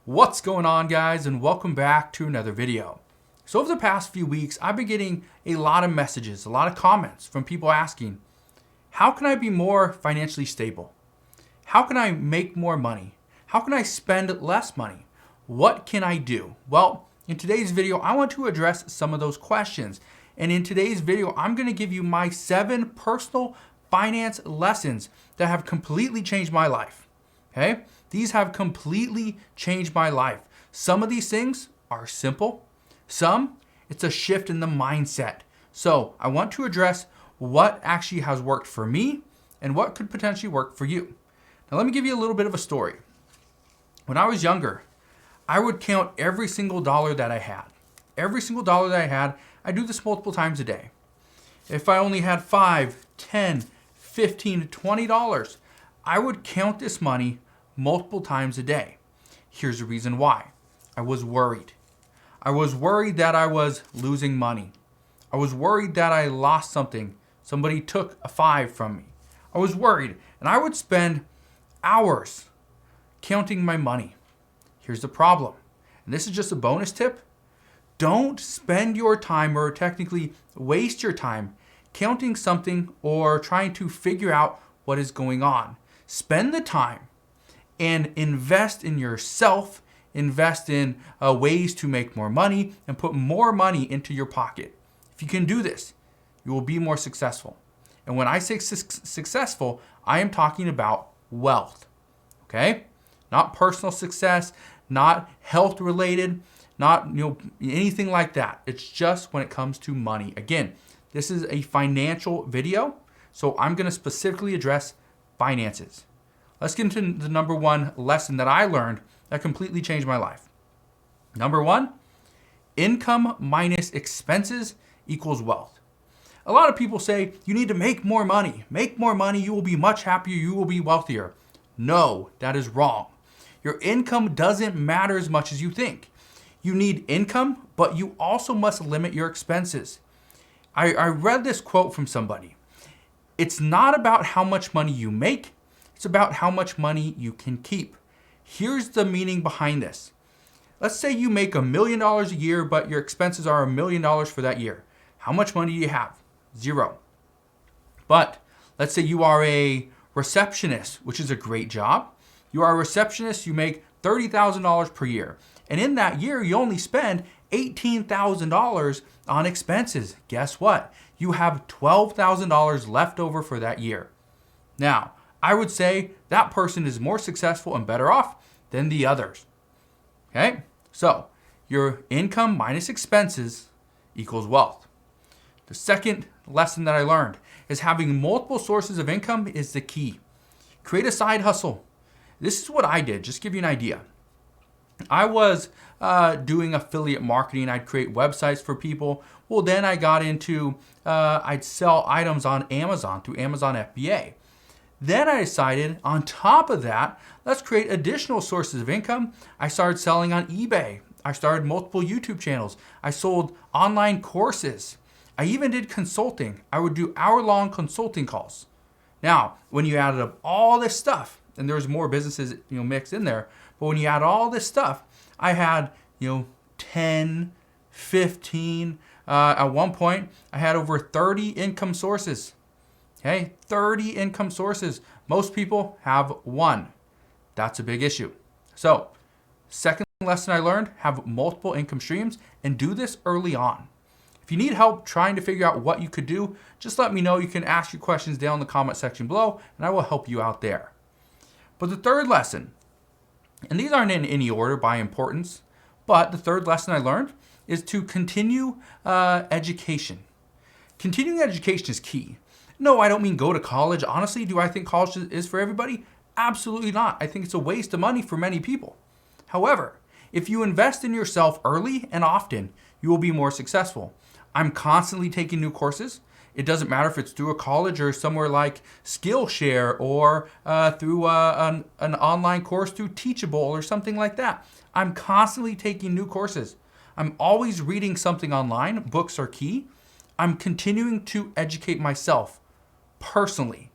What's going on, guys, and welcome back to another video. So over the past few weeks, I've been getting a lot of messages, a lot of comments from people asking, how can I be more financially stable? How can I make more money? How can I spend less money? What can I do? Well, in today's video, I want to address some of those questions. And in today's video, I'm going to give you my 7 personal finance lessons that have completely changed my life. Okay? These have completely changed my life. Some of these things are simple. Some, it's a shift in the mindset. So I want to address what actually has worked for me and what could potentially work for you. Now let me give you a little bit of a story. When I was younger, I would count every single dollar that I had. Every single dollar that I had, I do this multiple times a day. If I only had $5, $10, $15, $20, I would count this money multiple times a day. Here's the reason why. I was worried. I was worried that I was losing money. I was worried that I lost something. Somebody took a 5 from me. I was worried, and I would spend hours counting my money. Here's the problem, and this is just a bonus tip. Don't spend your time, or technically waste your time, counting something or trying to figure out what is going on. Spend the time and invest in yourself, invest in ways to make more money and put more money into your pocket. If you can do this, you will be more successful. And when I say successful, I am talking about wealth, okay? Not personal success, not health related, not anything like that. It's just when it comes to money. Again, this is a financial video, so I'm going to specifically address finances. Let's get into the number 1 lesson that I learned that completely changed my life. Number 1, income minus expenses equals wealth. A lot of people say you need to make more money. Make more money, you will be much happier, you will be wealthier. No, that is wrong. Your income doesn't matter as much as you think. You need income, but you also must limit your expenses. I read this quote from somebody. It's not about how much money you make, it's about how much money you can keep. Here's the meaning behind this. Let's say you make $1 million a year, but your expenses are $1 million for that year. How much money do you have? 0. But let's say you are a receptionist, which is a great job. You are a receptionist, you make $30,000 per year. And in that year, you only spend $18,000 on expenses. Guess what? You have $12,000 left over for that year. Now, I would say that person is more successful and better off than the others. Okay? So, your income minus expenses equals wealth. The second lesson that I learned is having multiple sources of income is the key. Create a side hustle. This is what I did, just to give you an idea. I was doing affiliate marketing. I'd create websites for people. Well, then I got into, I'd sell items on Amazon through Amazon FBA. Then I decided, on top of that, let's create additional sources of income. I started selling on eBay. I started multiple YouTube channels. I sold online courses. I even did consulting. I would do hour-long consulting calls. Now, when you added up all this stuff, and there's more businesses mixed in there, but when you add all this stuff, I had 10, 15. At one point, I had over 30 income sources. Okay, 30 income sources. Most people have 1. That's a big issue. So, second lesson I learned, have multiple income streams and do this early on. If you need help trying to figure out what you could do, just let me know. You can ask your questions down in the comment section below and I will help you out there. But the third lesson, and these aren't in any order by importance, but the third lesson I learned is to continue education. Continuing education is key. No, I don't mean go to college. Honestly, do I think college is for everybody? Absolutely not. I think it's a waste of money for many people. However, if you invest in yourself early and often, you will be more successful. I'm constantly taking new courses. It doesn't matter if it's through a college or somewhere like Skillshare or through an online course through Teachable or something like that. I'm constantly taking new courses. I'm always reading something online. Books are key. I'm continuing to educate myself personally.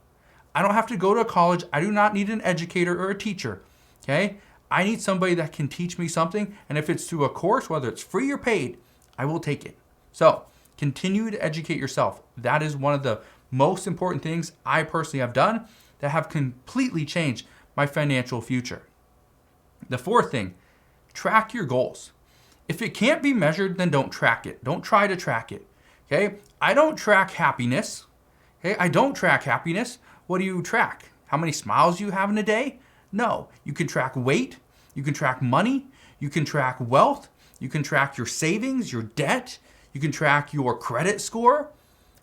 I don't have to go to college. I do not need an educator or a teacher. Okay? I need somebody that can teach me something. And if it's through a course, whether it's free or paid, I will take it. So continue to educate yourself. That is one of the most important things I personally have done that have completely changed my financial future. The fourth thing, track your goals. If it can't be measured, then don't track it. Don't try to track it. Okay? I don't track happiness. Okay? I don't track happiness. What do you track? How many smiles you have in a day? No. You can track weight. You can track money. You can track wealth. You can track your savings, your debt. You can track your credit score.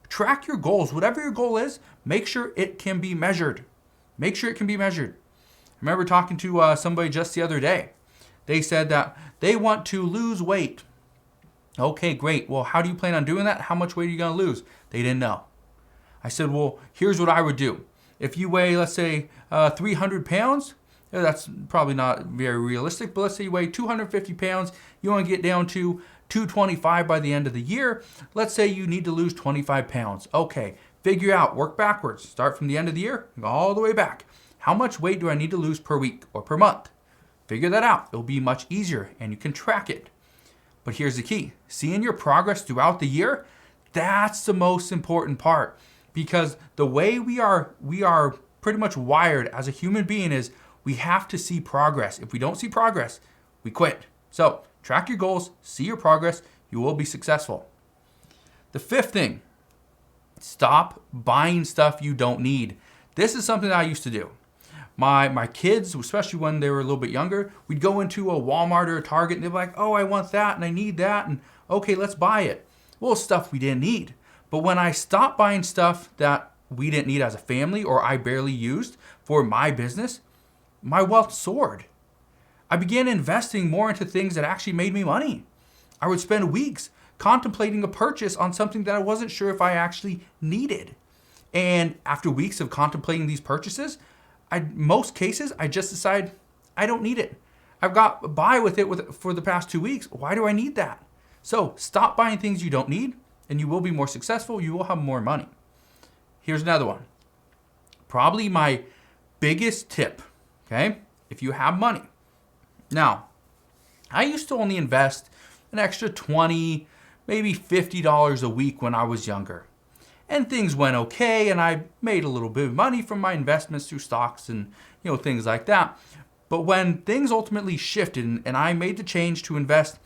Track your goals. Whatever your goal is, make sure it can be measured. Make sure it can be measured. I remember talking to somebody just the other day. They said that they want to lose weight. Okay, great. Well, how do you plan on doing that? How much weight are you going to lose? They didn't know. I said, well, here's what I would do. If you weigh, let's say, 300 pounds, that's probably not very realistic, but let's say you weigh 250 pounds, you want to get down to 225 by the end of the year. Let's say you need to lose 25 pounds. Okay, figure out, work backwards. Start from the end of the year, go all the way back. How much weight do I need to lose per week or per month? Figure that out. It'll be much easier and you can track it. But here's the key. Seeing your progress throughout the year, that's the most important part. Because the way we are pretty much wired as a human being is we have to see progress. If we don't see progress, we quit. So track your goals, see your progress, you will be successful. The fifth thing, stop buying stuff you don't need. This is something that I used to do. My kids, especially when they were a little bit younger, we'd go into a Walmart or a Target and they'd be like, oh, I want that and I need that. And okay, let's buy it. Well, stuff we didn't need. But when I stopped buying stuff that we didn't need as a family or I barely used for my business, my wealth soared. I began investing more into things that actually made me money. I would spend weeks contemplating a purchase on something that I wasn't sure if I actually needed. And after weeks of contemplating these purchases, most cases, I just decide I don't need it. I've got by with it for the past 2 weeks. Why do I need that? So stop buying things you don't need and you will be more successful. You will have more money. Here's another one. Probably my biggest tip, okay? If you have money. Now, I used to only invest an extra $20, maybe $50 a week when I was younger. And things went okay, and I made a little bit of money from my investments through stocks and things like that. But when things ultimately shifted and I made the change to invest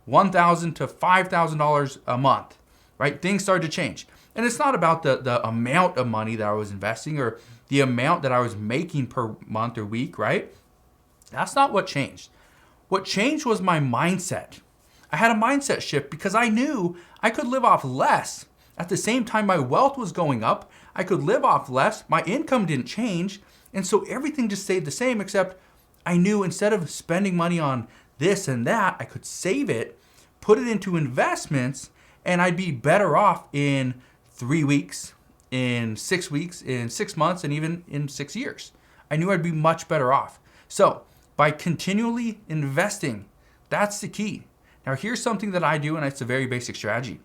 $1,000 to $5,000 a month, right? Things started to change. And it's not about the amount of money that I was investing or the amount that I was making per month or week, right? That's not what changed. What changed was my mindset. I had a mindset shift because I knew I could live off less. At the same time, my wealth was going up. I could live off less. My income didn't change. And so everything just stayed the same, except I knew instead of spending money on this and that, I could save it, put it into investments, and I'd be better off in 3 weeks, in 6 weeks, in 6 months, and even in 6 years. I knew I'd be much better off. So by continually investing, that's the key. Now here's something that I do, and it's a very basic strategy.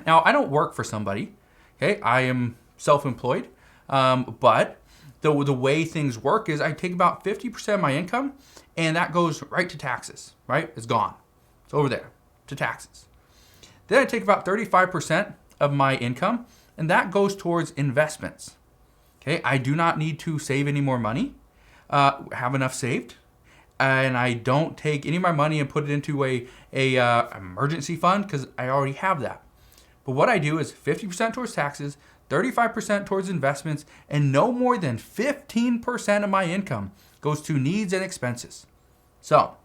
Now, I don't work for somebody, okay? I am self-employed, but the way things work is I take about 50% of my income, and that goes right to taxes, right? It's gone. It's over there to taxes. Then I take about 35% of my income, and that goes towards investments, okay? I do not need to save any more money, have enough saved, and I don't take any of my money and put it into a emergency fund because I already have that. But what I do is 50% towards taxes, 35% towards investments, and no more than 15% of my income goes to needs and expenses. So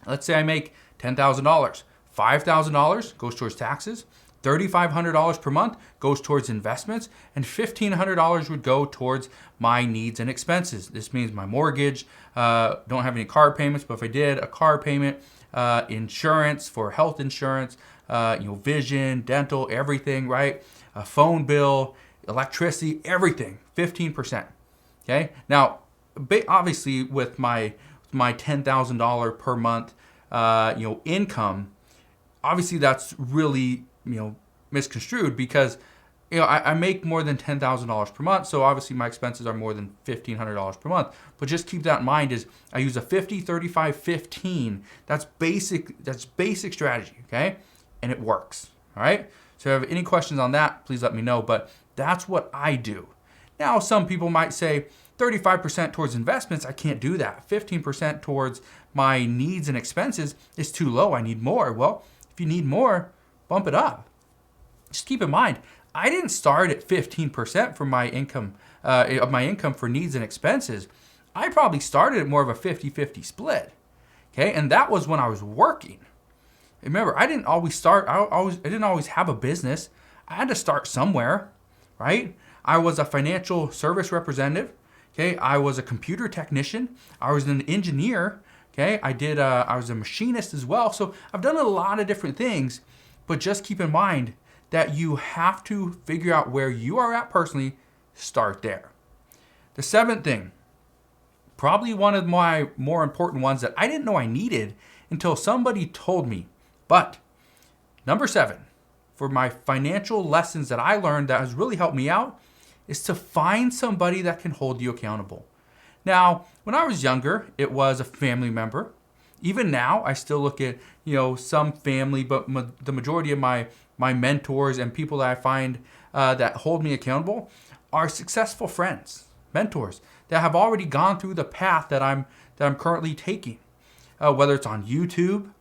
let's say I make $10,000. $5,000 goes towards taxes, $3,500 per month goes towards investments, and $1,500 would go towards my needs and expenses. This means my mortgage, don't have any car payments, but if I did, a car payment, insurance for health insurance, vision, dental, everything, right? A phone bill, electricity, everything, 15%. Okay. Now, obviously, with my $10,000 per month, income, obviously that's really misconstrued because I make more than $10,000 per month, so obviously my expenses are more than $1,500 per month. But just keep that in mind is I use a 50, 35, 15. That's basic strategy, okay? And it works, all right? So if you have any questions on that, please let me know, but that's what I do. Now, some people might say 35% towards investments, I can't do that. 15% towards my needs and expenses is too low, I need more. Well, if you need more, bump it up. Just keep in mind, I didn't start at 15% for my income, of my income for needs and expenses. I probably started at more of a 50-50 split, okay? And that was when I was working. Remember, I didn't always have a business. I had to start somewhere, right? I was a financial service representative, okay? I was a computer technician. I was an engineer, okay? I was a machinist as well. So I've done a lot of different things, but just keep in mind that you have to figure out where you are at personally, start there. The seventh thing, probably one of my more important ones that I didn't know I needed until somebody told me. But number 7, for my financial lessons that I learned that has really helped me out, is to find somebody that can hold you accountable. Now, when I was younger, it was a family member. Even now, I still look at, some family, but the majority of my mentors and people that I find that hold me accountable are successful friends, mentors that have already gone through the path that I'm currently taking. Whether it's on YouTube,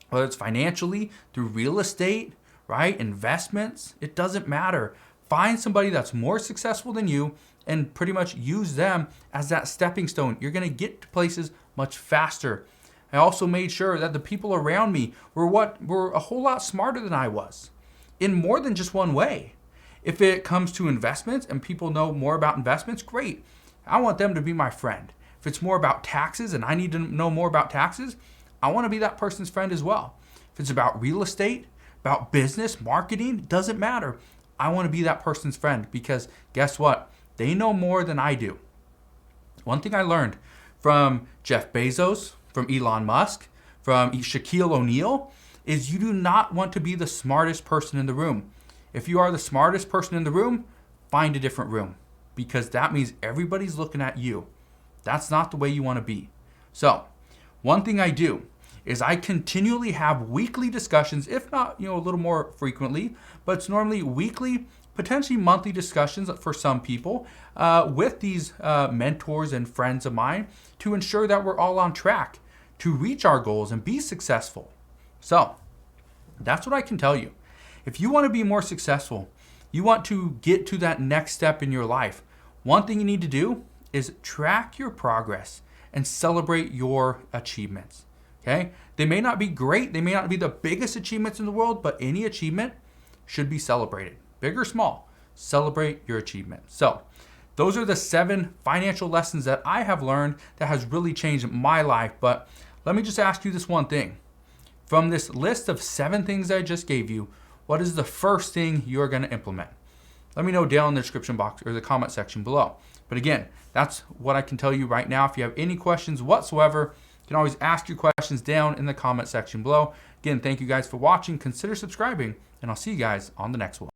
whether it's financially, through real estate, right? Investments, it doesn't matter. Find somebody that's more successful than you and pretty much use them as that stepping stone. You're gonna get to places much faster. I also made sure that the people around me were a whole lot smarter than I was in more than just one way. If it comes to investments and people know more about investments, great. I want them to be my friend. If it's more about taxes and I need to know more about taxes, I want to be that person's friend as well. If it's about real estate, about business, marketing, it doesn't matter. I want to be that person's friend because guess what? They know more than I do. One thing I learned from Jeff Bezos, from Elon Musk, from Shaquille O'Neal, is you do not want to be the smartest person in the room. If you are the smartest person in the room, find a different room because that means everybody's looking at you. That's not the way you want to be. So, one thing I do is I continually have weekly discussions, if not, a little more frequently, but it's normally weekly, potentially monthly discussions for some people with these mentors and friends of mine to ensure that we're all on track to reach our goals and be successful. So that's what I can tell you. If you want to be more successful, you want to get to that next step in your life, one thing you need to do is track your progress and celebrate your achievements. Okay? They may not be great, they may not be the biggest achievements in the world, but any achievement should be celebrated. Big or small, celebrate your achievement. So those are the 7 financial lessons that I have learned that has really changed my life. But let me just ask you this one thing. From this list of 7 things I just gave you, what is the first thing you're going to implement? Let me know down in the description box or the comment section below. But again, that's what I can tell you right now. If you have any questions whatsoever, you can always ask your questions down in the comment section below. Again, thank you guys for watching. Consider subscribing, and I'll see you guys on the next one.